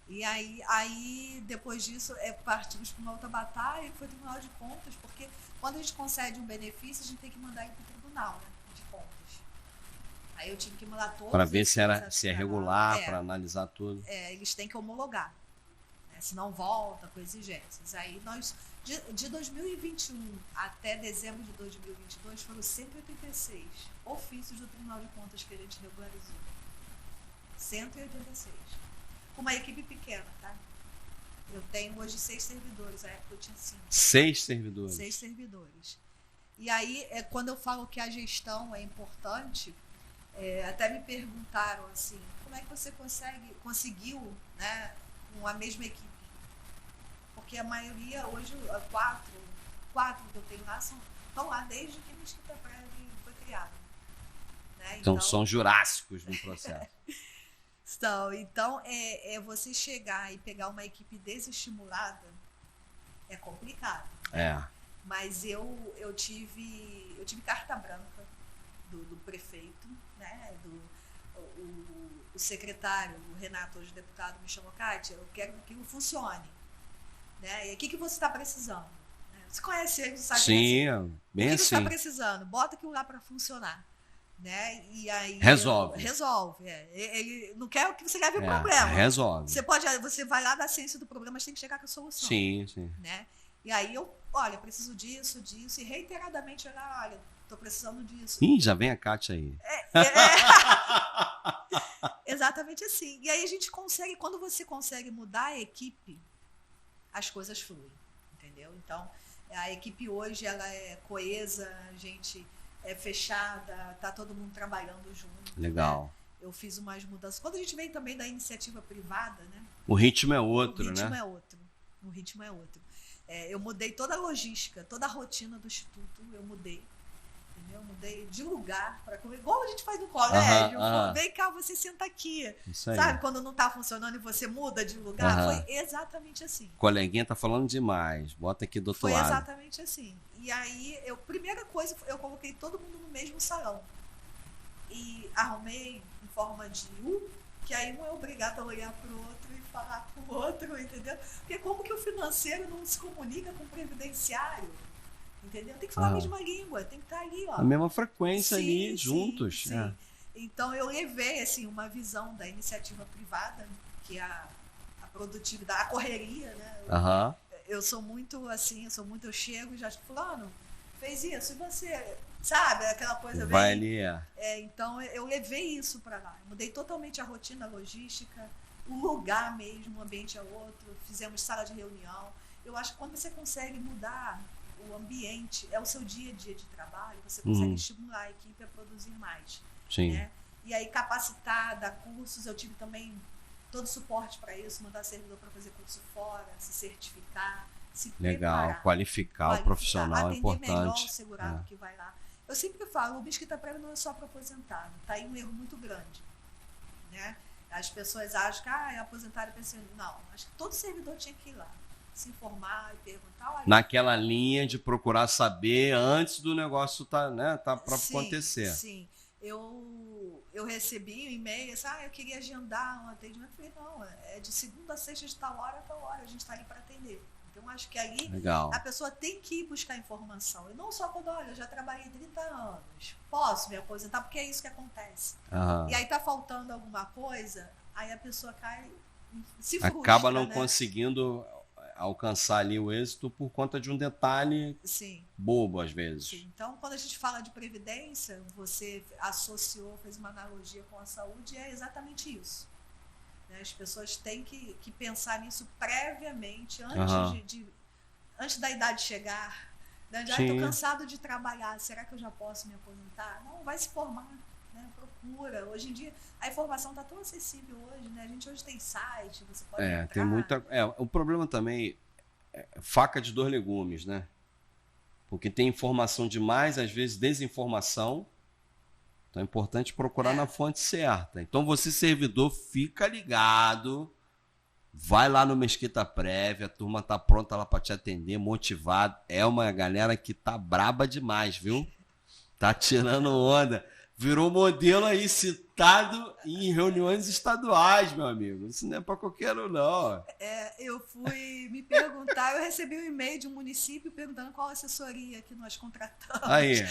E aí, depois disso, partimos para uma outra batalha, que foi o Tribunal de Contas, porque quando a gente concede um benefício, a gente tem que mandar ele para o Tribunal, né, de Contas. Aí eu tive que mudar todos. Para ver se é regular, para analisar tudo. Eles têm que homologar, né? Senão volta com exigências. Aí nós, de 2021 até dezembro de 2022, foram 186 ofícios do Tribunal de Contas que a gente regularizou. 186. Com uma equipe pequena, tá? Eu tenho hoje 6 servidores, na época eu tinha 5. 6 servidores? 6 servidores. E aí, quando eu falo que a gestão é importante, até me perguntaram assim, como é que você conseguiu, né, com a mesma equipe? Porque a maioria, hoje, quatro que eu tenho lá, estão lá desde que a Mesquita Prévia foi criada. Né? Então são jurássicos no processo. Então, você chegar e pegar uma equipe desestimulada é complicado. Né? Mas eu tive carta branca do prefeito, né? O secretário, o Renato, hoje deputado, me chamou, Kátia, eu quero que aquilo funcione. Né? E o que você está precisando? Você conhece ele, sabe? Sim, bem assim. O que você está precisando? Bota aquilo lá para funcionar. Né? E aí resolve. Ele não quer que você leve o problema. Resolve. Você vai lá da ciência do problema, mas tem que chegar com a solução. Sim. Né? E aí preciso disso, e reiteradamente olha, estou precisando disso. Ih, já vem a Kátia aí. Exatamente assim. E aí a gente consegue, quando você consegue mudar a equipe, as coisas fluem, entendeu? Então, a equipe hoje, ela é coesa, a gente é fechada, tá todo mundo trabalhando junto. Legal. Né? Eu fiz umas mudanças. Quando a gente vem também da iniciativa privada, né? O ritmo é outro, né? O ritmo é outro. Eu mudei toda a logística, toda a rotina do Instituto, eu mudei. Entendeu? Mudei de lugar para comer. Igual a gente faz no colégio. Vem cá, você senta aqui. Sabe, quando não tá funcionando e você muda de lugar? Foi exatamente assim. Coleguinha tá falando demais. Bota aqui do outro lado. Foi exatamente assim. E aí, primeira coisa, eu coloquei todo mundo no mesmo salão. E arrumei em forma de U, que aí um é obrigado a olhar pro outro e falar com o outro, entendeu? Porque como que o financeiro não se comunica com o previdenciário? Entendeu? Tem que falar a mesma língua, tem que estar ali, ó. A mesma frequência ali, juntos. Sim. Então, eu levei, assim, uma visão da iniciativa privada, que é a produtividade, a correria, né? Eu sou muito, assim, eu chego e já, fulano, fez isso, e você, sabe? Aquela coisa vai bem... ali, então, eu levei isso para lá. Eu mudei totalmente a rotina, a logística, o lugar mesmo, o ambiente é outro, fizemos sala de reunião. Eu acho que quando você consegue mudar o ambiente, é o seu dia a dia de trabalho, você consegue estimular a equipe a produzir mais. Sim. Né? E aí capacitar, dar cursos, eu tive também todo suporte para isso, mandar servidor para fazer curso fora, se certificar, se preparar. Qualificar o profissional é importante. Atender melhor o segurado que vai lá. Eu sempre falo, o Mesquita Prévia não é só para aposentado, tá aí um erro muito grande. Né? As pessoas acham que é aposentado e pensando, não, acho que todo servidor tinha que ir lá, se informar e perguntar. Naquela linha de procurar saber antes do negócio tá para acontecer. Sim, eu recebi um e-mail, eu queria agendar um atendimento. Eu falei, não, é de segunda a sexta de tal hora a tal hora, a gente está ali para atender. Então, acho que ali a pessoa tem que ir buscar informação. E não só quando, eu já trabalhei 30 anos, posso me aposentar, porque é isso que acontece. E aí tá faltando alguma coisa, aí a pessoa cai, se frustra. Acaba não conseguindo alcançar ali o êxito por conta de um detalhe bobo, às vezes. Sim. Então, quando a gente fala de previdência, você associou, fez uma analogia com a saúde, é exatamente isso. As pessoas têm que pensar nisso previamente, antes da idade chegar. Já estou cansado de trabalhar, será que eu já posso me aposentar? Não, vai se formar, né? Procura. Hoje em dia, a informação está tão acessível hoje, né? A gente hoje tem site, você pode entrar. Tem muita... o problema também é faca de dois legumes, né? Porque tem informação demais, às vezes desinformação. Então é importante procurar na fonte certa. Então você, servidor, fica ligado, vai lá no Mesquita Prévia, a turma tá pronta lá para te atender, motivado. É uma galera que tá braba demais, viu? Tá tirando onda. Virou modelo aí, citado em reuniões estaduais, meu amigo. Isso não é para qualquer um, não. Eu fui me perguntar, eu recebi um e-mail de um município perguntando qual assessoria que nós contratamos. Aí.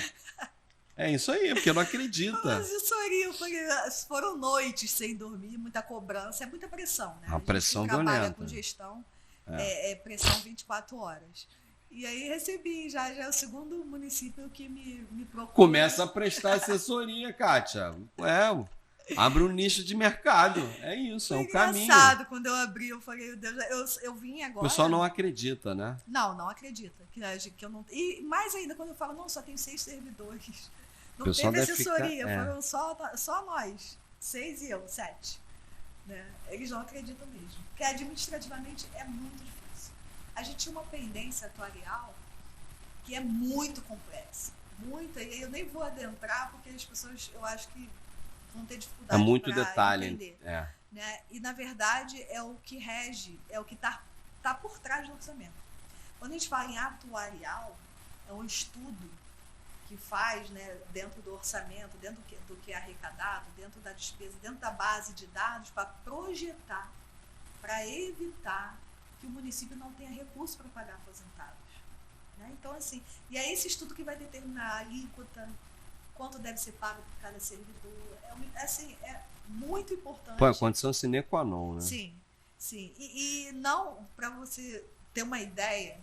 É isso aí, porque não acredita. Assessoria, eu falei, foram noites sem dormir, muita cobrança, é muita pressão, né? A pressão gente trabalha violenta. com gestão, é pressão 24 horas. E aí recebi, já é o segundo município que me procura. Começa a prestar assessoria, Kátia. Abre um nicho de mercado. É isso, é um caminho. Engraçado, quando eu abri, eu falei, meu Deus, eu vim agora. O pessoal não acredita, né? Não acredita. Que eu não. E mais ainda, quando eu falo, não, só tem 6 servidores. Não pessoal teve deve assessoria, ficar, foram só nós. 6 e eu, 7. Né? Eles não acreditam mesmo. Porque administrativamente é muito difícil. A gente tinha uma pendência atuarial que é muito complexa. Muita, e eu nem vou adentrar, porque as pessoas, eu acho que vão ter dificuldade. É muito pra detalhe. entender, né? E, na verdade, é o que rege, é o que está por trás do orçamento. Quando a gente fala em atuarial, é um estudo que faz, né, dentro do orçamento, dentro do que é arrecadado, dentro da despesa, dentro da base de dados, para projetar, para evitar que o município não tenha recurso para pagar aposentados. Né? Então, assim, e é esse estudo que vai determinar a alíquota, quanto deve ser pago por cada servidor. É muito importante. Pô, é condição sine qua non, né? Sim. E não, para você ter uma ideia,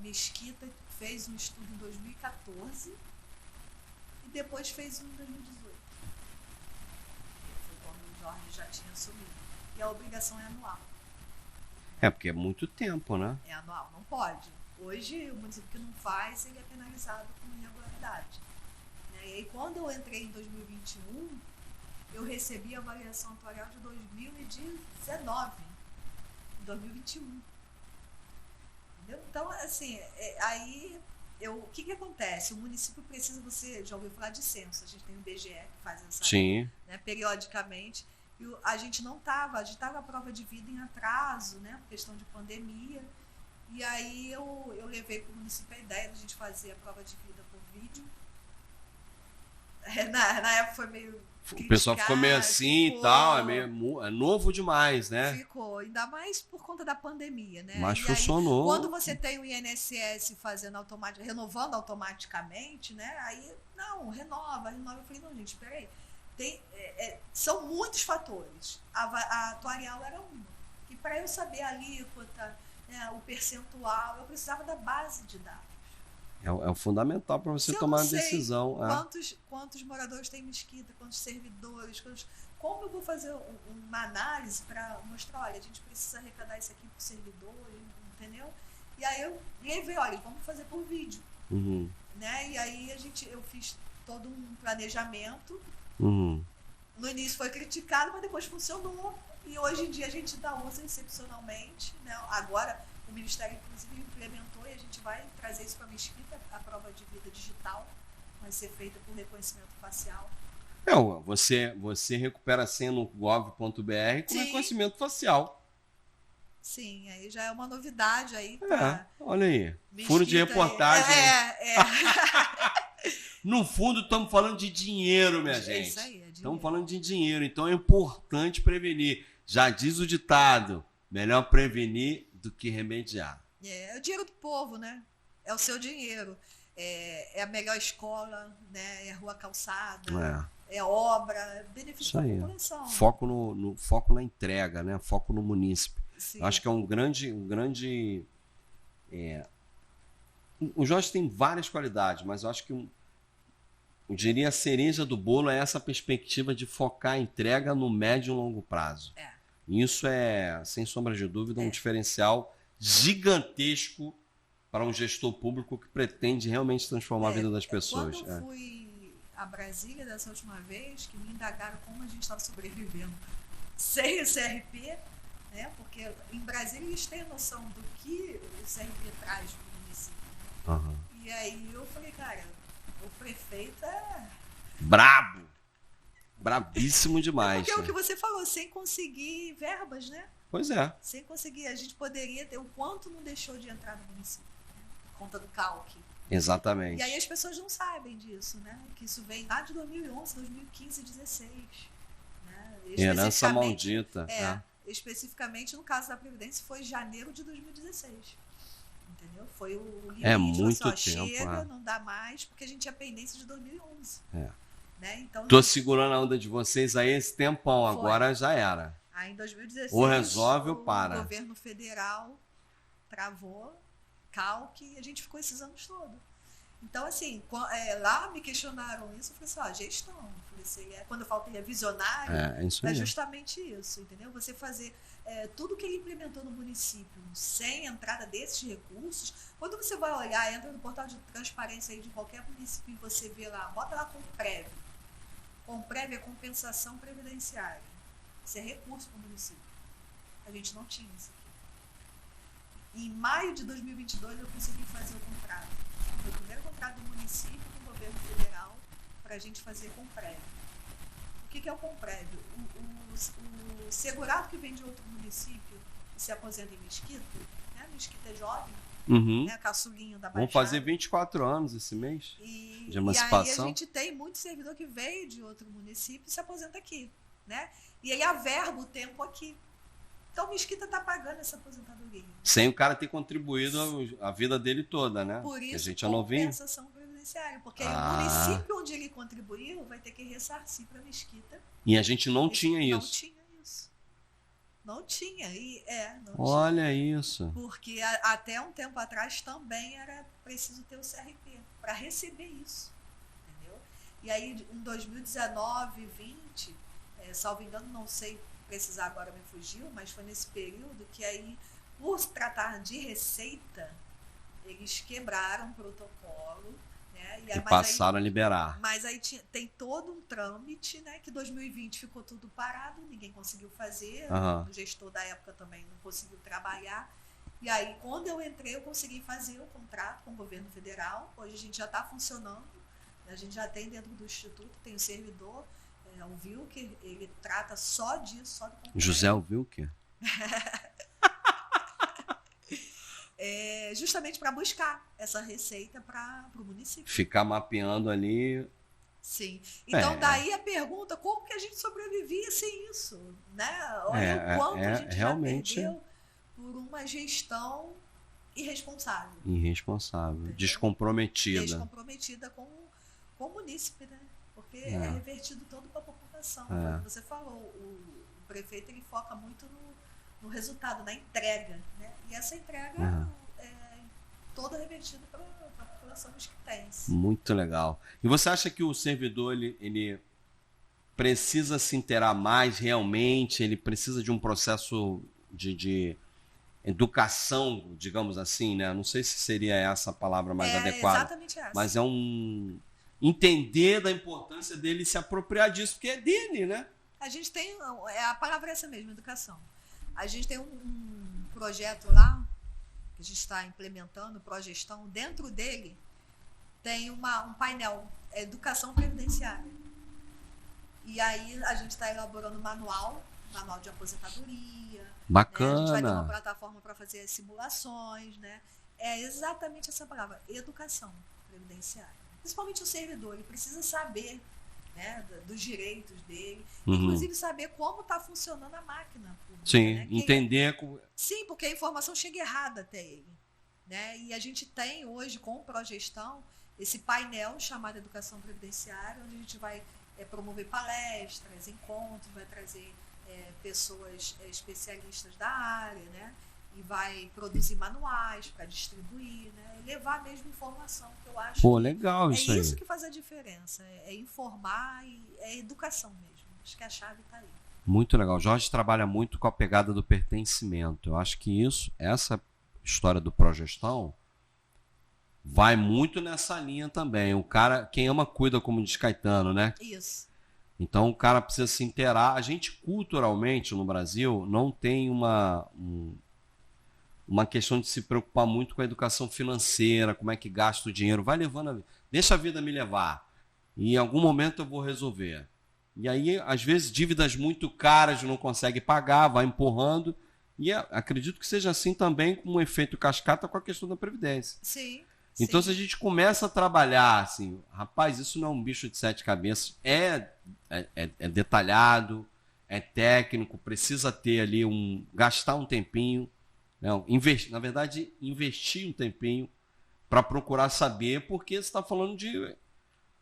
Mesquita fez um estudo em 2014 e depois fez um em 2018. Foi quando o Jorge já tinha assumido. E a obrigação é anual. Porque é muito tempo, né? É anual, não pode. Hoje, o município que não faz, ele é penalizado com irregularidade. Né? E aí, quando eu entrei em 2021, eu recebi a avaliação atuarial de 2019, em 2021. Entendeu? Então, assim, aí, o que acontece? O município precisa, você já ouviu falar de censo, a gente tem o IBGE que faz essa, né, periodicamente, e a gente estava a prova de vida em atraso, né, por questão de pandemia, e aí eu levei para o município a ideia de a gente fazer a prova de vida por vídeo. Na época foi meio... O pessoal ficou meio assim e tal, é novo demais, né? Ficou, ainda mais por conta da pandemia, né? Mas e funcionou. Aí, quando você tem o INSS renovando automaticamente, né? Aí, não, renova. Eu falei, não, gente, peraí. São muitos fatores. A atuarial era uma. E para eu saber a alíquota, né, o percentual, eu precisava da base de dados. É o fundamental para você tomar a decisão. Quantos moradores tem Mesquita, quantos servidores, como eu vou fazer uma análise para mostrar, olha, a gente precisa arrecadar isso aqui por servidor, entendeu? E aí eu levei, olha, vamos fazer por vídeo. Uhum. Né? E aí eu fiz todo um planejamento. Uhum. No início foi criticado, mas depois funcionou. E hoje em dia a gente usa excepcionalmente. Né? Agora o Ministério, inclusive, implementou e a gente vai trazer isso para a Mesquita, a prova de vida digital, vai ser feita por reconhecimento facial. Você recupera a senha no gov.br com reconhecimento facial. Sim, aí já é uma novidade aí. Olha aí, furo de reportagem. No fundo, estamos falando de dinheiro, minha gente. Isso aí, estamos falando de dinheiro, então é importante prevenir. Já diz o ditado, melhor prevenir do que remediar. É o dinheiro do povo, né? É o seu dinheiro. É a melhor escola, né? É a rua calçada, é obra, benefício da população. Foco na entrega, né? Foco no munícipe. Sim. Eu acho que é um grande... O Jorge tem várias qualidades, mas eu acho que eu diria a cereja do bolo é essa perspectiva de focar a entrega no médio e longo prazo. Isso é, sem sombra de dúvida, um diferencial gigantesco para um gestor público que pretende realmente transformar a vida das pessoas. Quando eu fui a Brasília dessa última vez, que me indagaram como a gente estava sobrevivendo sem o CRP, né? Porque em Brasília eles têm noção do que o CRP traz para o município. Uhum. E aí eu falei, cara, o prefeito é... brabo! Brabíssimo demais. Porque é o que você falou, sem conseguir verbas, né? Pois é. Sem conseguir. A gente poderia ter o quanto não deixou de entrar no município, né? Por conta do CALC. Exatamente. E aí as pessoas não sabem disso, né? Que isso vem lá de 2011, 2015, 2016. Né? Herança maldita. Especificamente no caso da Previdência foi janeiro de 2016. Entendeu? Foi o limite. É muito assim, tempo. Chega, não dá mais, porque a gente tinha pendência de 2011. Né? Então, Tô segurando a onda de vocês aí esse tempão, foi. Agora já era. Aí em 2016, ou resolve ou para. O governo federal travou, calque, e a gente ficou esses anos todos. Então, assim, lá me questionaram isso, eu falei assim, gestão. Eu falei assim, quando eu falo que ele é visionário, é justamente isso, entendeu? Você fazer tudo que ele implementou no município sem entrada desses recursos, quando você vai olhar, entra no portal de transparência aí de qualquer município e você vê lá, bota lá com prévio. Com prévio é compensação previdenciária. Isso é recurso para o município. A gente não tinha isso aqui. Em maio de 2022 eu consegui fazer o contrato. Foi o primeiro contrato do município com o governo federal para a gente fazer com prévio. O que é o com prévio? O segurado que vem de outro município e se aposenta em Mesquita, né? Mesquita é jovem, né? Caçulinho da Baixada. Vamos fazer 24 anos esse mês de emancipação. E aí a gente tem muito servidor que veio de outro município e se aposenta aqui, né? E ele averba o tempo aqui. Então o Mesquita está pagando essa aposentadoria. Sem o cara ter contribuído a vida dele toda, né? Por isso, a gente é novinho. Compensação previdenciária. Porque aí o município onde ele contribuiu vai ter que ressarcir para a Mesquita. E a gente não tinha isso. Não tinha isso. Não tinha. Olha tinha. Isso. Porque até um tempo atrás também era preciso ter o CRP para receber isso. Entendeu? E aí em 2019, 20, salvo engano, não sei precisar agora, me fugiu, mas foi nesse período que aí, por tratar de receita, eles quebraram o protocolo, né? E passaram a liberar. Mas aí tem todo um trâmite, né? Que 2020 ficou tudo parado, ninguém conseguiu fazer, o gestor da época também não conseguiu trabalhar. E aí, quando eu entrei, eu consegui fazer o contrato com o governo federal. Hoje a gente já está funcionando, a gente já tem dentro do Instituto, tem o servidor, o Wilker, ele trata só disso, só do contrato. José Wilker? Justamente para buscar essa receita para o município. Ficar mapeando ali. Sim. Então, daí a pergunta, como que a gente sobrevivia sem isso? Né? Olha o quanto a gente realmente já perdeu por uma gestão irresponsável. Entendeu? Descomprometida. Descomprometida com o munícipe, né? Porque é revertido todo para a população. Como você falou, o prefeito ele foca muito no resultado, na entrega. Né? E essa entrega é toda revertida para a população mesquitense. Muito legal. E você acha que o servidor ele precisa se inteirar mais realmente? Ele precisa de um processo de educação, digamos assim, né? Não sei se seria essa a palavra mais adequada. Exatamente essa. Mas entender da importância dele se apropriar disso, porque é dele, né? A gente tem, a palavra é essa mesmo, educação. A gente tem um projeto lá, que a gente está implementando, Progestão, dentro dele tem um painel, educação previdenciária. E aí a gente está elaborando manual de aposentadoria. Bacana. Né? A gente vai ter uma plataforma para fazer as simulações, né? É exatamente essa palavra, educação previdenciária. Principalmente o servidor, ele precisa saber, né, dos direitos dele, inclusive saber como está funcionando a máquina pública. Sim, né? entender. Sim, porque a informação chega errada até ele. Né? E a gente tem hoje, com o Progestão, esse painel chamado Educação Previdenciária, onde a gente vai promover palestras, encontros, vai trazer pessoas especialistas da área, né? E vai produzir manuais para distribuir, né? E levar mesmo informação, que eu acho legal isso aí. É isso que faz a diferença, é informar e é educação mesmo. Acho que a chave está aí. Muito legal. O Jorge trabalha muito com a pegada do pertencimento. Eu acho que essa história do Progestão vai muito nessa linha também. O cara, quem ama, cuida, como diz Caetano, né? Isso. Então o cara precisa se inteirar. A gente, culturalmente, no Brasil, não tem uma questão de se preocupar muito com a educação financeira, como é que gasta o dinheiro. Vai levando deixa a vida me levar. E em algum momento eu vou resolver. E aí, às vezes, dívidas muito caras não consegue pagar, vai empurrando. E acredito que seja assim também com um efeito cascata com a questão da Previdência. Sim. Então, se a gente começa a trabalhar assim, rapaz, isso não é um bicho de 7 cabeças, é detalhado, é técnico, precisa ter ali gastar um tempinho, Não, na verdade, investir um tempinho para procurar saber, porque você está falando de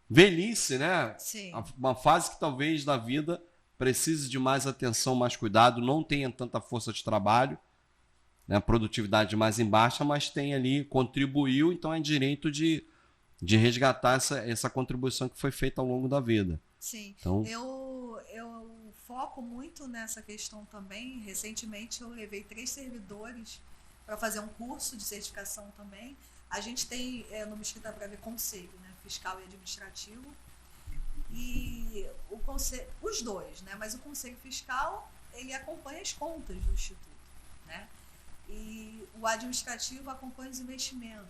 velhice, né? Sim. Uma fase que talvez da vida precise de mais atenção, mais cuidado, não tenha tanta força de trabalho, né? Produtividade mais em baixa, mas tem ali, contribuiu, então é direito de resgatar essa contribuição que foi feita ao longo da vida. Sim, então, eu foco muito nessa questão também. Recentemente eu levei 3 servidores para fazer um curso de certificação também. A gente tem no Mesquita Brava conselho, né, fiscal e administrativo, e os dois, né, mas o conselho fiscal ele acompanha as contas do instituto, né, e o administrativo acompanha os investimentos.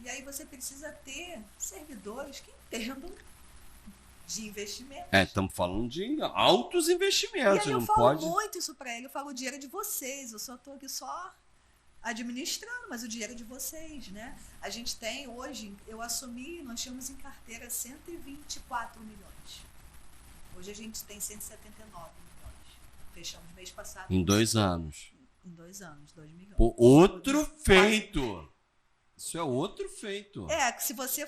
E aí você precisa ter servidores que entendam de investimentos. Estamos falando de altos investimentos. E aí eu não falo pode... muito isso para ele. Eu falo, o dinheiro é de vocês. Eu só estou aqui só administrando, mas o dinheiro é de vocês, né? A gente tem hoje, eu assumi, nós tínhamos em carteira 124 milhões. Hoje a gente tem 179 milhões. Fechamos mês passado. Em 2 anos. Em 2 anos, 2 milhões. Outro feito. Isso é outro feito. Se você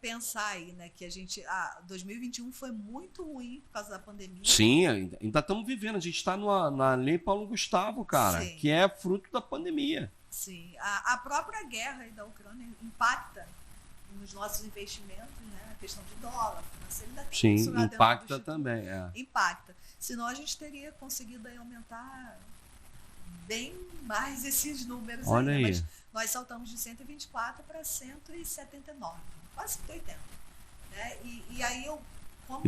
pensar aí, né, que a gente... 2021 foi muito ruim por causa da pandemia. Sim, ainda estamos vivendo. A gente está na Lei Paulo Gustavo, cara, Sim. que é fruto da pandemia. Sim. A própria guerra aí da Ucrânia impacta nos nossos investimentos, né? A questão de dólar, financeiro, ainda tem Sim, isso lá impacta dentro do também. Impacta. Senão a gente teria conseguido aí aumentar bem mais esses números. Olha aí. Mas nós saltamos de 124 para 179, quase 180. Né? E aí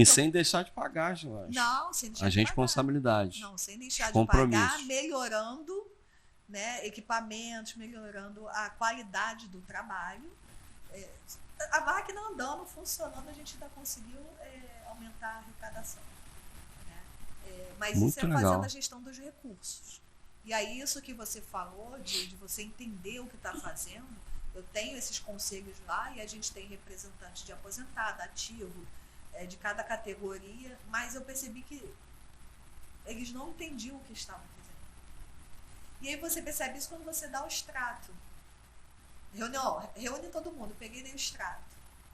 sem deixar de pagar, Jorge. Não, sem deixar a de responsabilidade. pagar. Não, sem deixar de compromisso. pagar, melhorando, né, equipamentos, melhorando a qualidade do trabalho. A máquina andando, funcionando, a gente ainda conseguiu aumentar a arrecadação. Né? Mas muito isso é legal. fazendo a gestão dos recursos. E aí isso que você falou, de você entender o que está fazendo, eu tenho esses conselhos lá e a gente tem representantes de aposentado, ativo, de cada categoria, mas eu percebi que eles não entendiam o que estavam fazendo. E aí você percebe isso quando você dá o extrato. Reúne todo mundo, peguei nem o extrato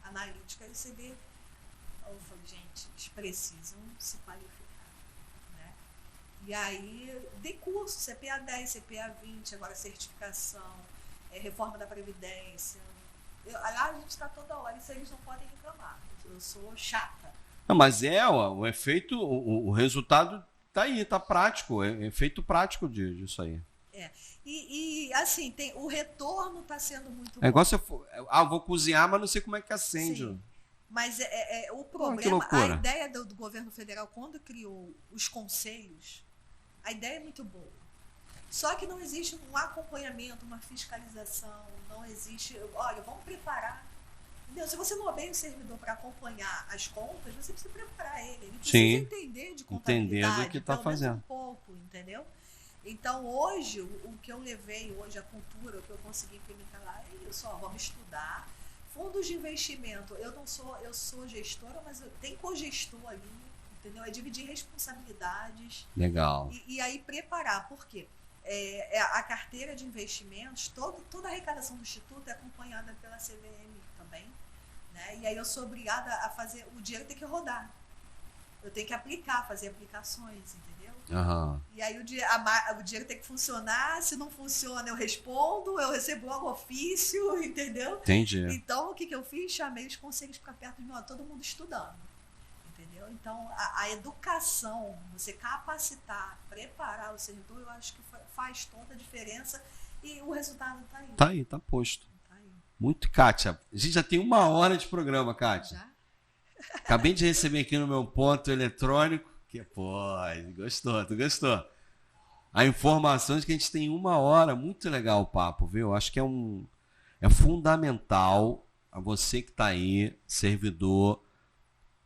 analítico, aí você vê, eu falei, gente, eles precisam se qualificar. E aí, dei curso, CPA 10, CPA 20, agora certificação, reforma da Previdência. Aliás, a gente está toda hora, isso eles não podem reclamar. Eu sou chata. Não, mas o efeito, o resultado está aí, está prático, é efeito prático disso aí. E assim, o retorno está sendo muito bom. É igual se eu vou cozinhar, mas não sei como é que acende. Sim. Mas o problema, a ideia do governo federal, quando criou os conselhos, a ideia é muito boa. Só que não existe um acompanhamento, uma fiscalização, não existe... Olha, vamos preparar. Entendeu? Se você nomeia um servidor para acompanhar as contas, você precisa preparar ele. Ele precisa entender de contabilidade. Entender do que está fazendo. Um pouco, entendeu? Então, hoje, o que eu levei hoje, a cultura, o que eu consegui implementar lá, é isso. Vamos estudar. Fundos de investimento, eu sou gestora, mas tem co-gestor ali, entendeu? É dividir responsabilidades. Legal. E aí preparar, por quê? A carteira de investimentos, toda a arrecadação do Instituto é acompanhada pela CVM também, né? E aí eu sou obrigada a fazer, o dinheiro tem que rodar. Eu tenho que fazer aplicações, entendeu? Uhum. E aí o dinheiro tem que funcionar, se não funciona eu respondo, eu recebo logo ofício, entendeu? Entendi. Então o que eu fiz? Chamei os conselhos para perto de mim, todo mundo estudando, entendeu? Então a educação, você capacitar, preparar o servidor, eu acho que faz toda a diferença e o resultado está aí. Está aí, está posto. Tá aí. Muito, Kátia. A gente já tem 1 hora de programa, Kátia. Já? Acabei de receber aqui no meu ponto eletrônico. Tu gostou? A informação de que a gente tem 1 hora. Muito legal o papo, viu? Acho que é fundamental a você que está aí, servidor.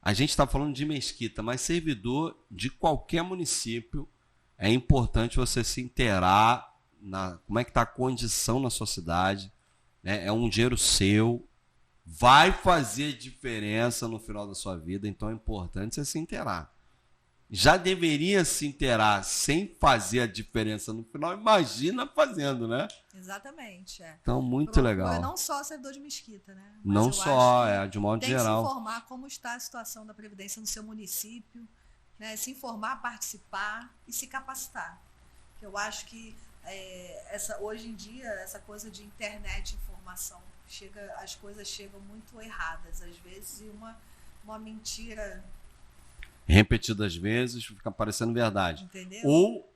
A gente está falando de Mesquita, mas servidor de qualquer município, é importante você se inteirar como é que está a condição na sua cidade. Né? É um dinheiro seu, vai fazer diferença no final da sua vida, então é importante você se inteirar. já deveria se inteirar sem fazer a diferença no final, imagina fazendo, né? Exatamente. Então, muito legal. Não só servidor de mesquita, né? Mas não só, de modo tem geral. Tem que se informar como está a situação da Previdência no seu município, né? Se informar, participar e se capacitar. Eu acho que hoje em dia, essa coisa de internet, informação, as coisas chegam muito erradas, às vezes, e uma mentira... repetidas vezes, fica parecendo verdade. Entendeu? Ou,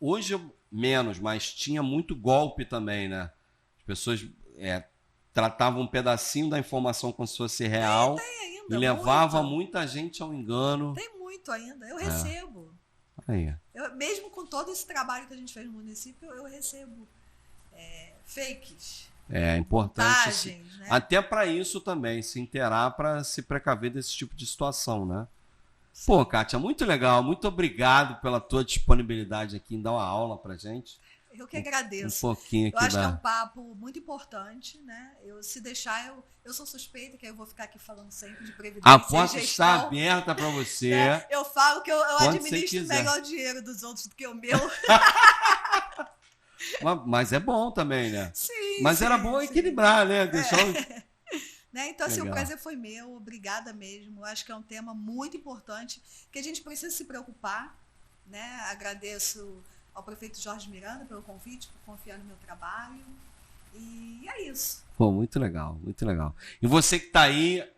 hoje menos, mas tinha muito golpe também, né? As pessoas tratavam um pedacinho da informação como se fosse real tem ainda, e levava muita gente ao engano. Tem muito ainda, eu recebo. Aí. Mesmo com todo esse trabalho que a gente fez no município, eu recebo fakes. É importante, montagens, né? Até para isso também, se inteirar para se precaver desse tipo de situação, né? Sim. Pô, Kátia, muito legal, muito obrigado pela tua disponibilidade aqui em dar uma aula pra gente. Eu que agradeço. Um pouquinho aqui. Eu acho que é um papo muito importante, né? Se deixar, eu sou suspeita, que eu vou ficar aqui falando sempre de previdência. A porta está aberta para você. Eu falo que eu administro melhor o dinheiro dos outros do que o meu. Mas é bom também, né? Sim. Mas era bom equilibrar, né? Deixar né? Então, assim, o prazer foi meu, obrigada mesmo. Eu acho que é um tema muito importante, que a gente precisa se preocupar, né? Agradeço ao prefeito Jorge Miranda pelo convite, por confiar no meu trabalho. E é isso. Pô, muito legal, muito legal. E você que está aí,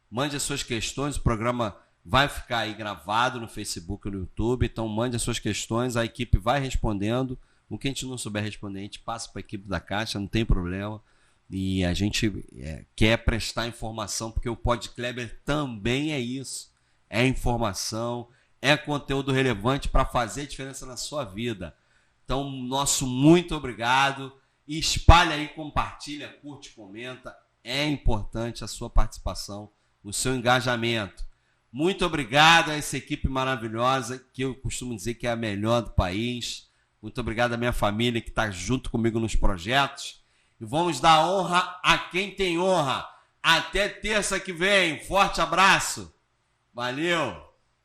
mande as suas questões, o programa vai ficar aí gravado no Facebook e no YouTube, então mande as suas questões, a equipe vai respondendo. O que a gente não souber responder, a gente passa para a equipe da Caixa, não tem problema. E a gente quer prestar informação, porque o Pod Kleber também é isso. É informação, é conteúdo relevante para fazer diferença na sua vida. Então, nosso muito obrigado. Espalha aí, compartilha, curte, comenta. É importante a sua participação, o seu engajamento. Muito obrigado a essa equipe maravilhosa, que eu costumo dizer que é a melhor do país. Muito obrigado à minha família que está junto comigo nos projetos. E vamos dar honra a quem tem honra. Até terça que vem. Forte abraço. Valeu.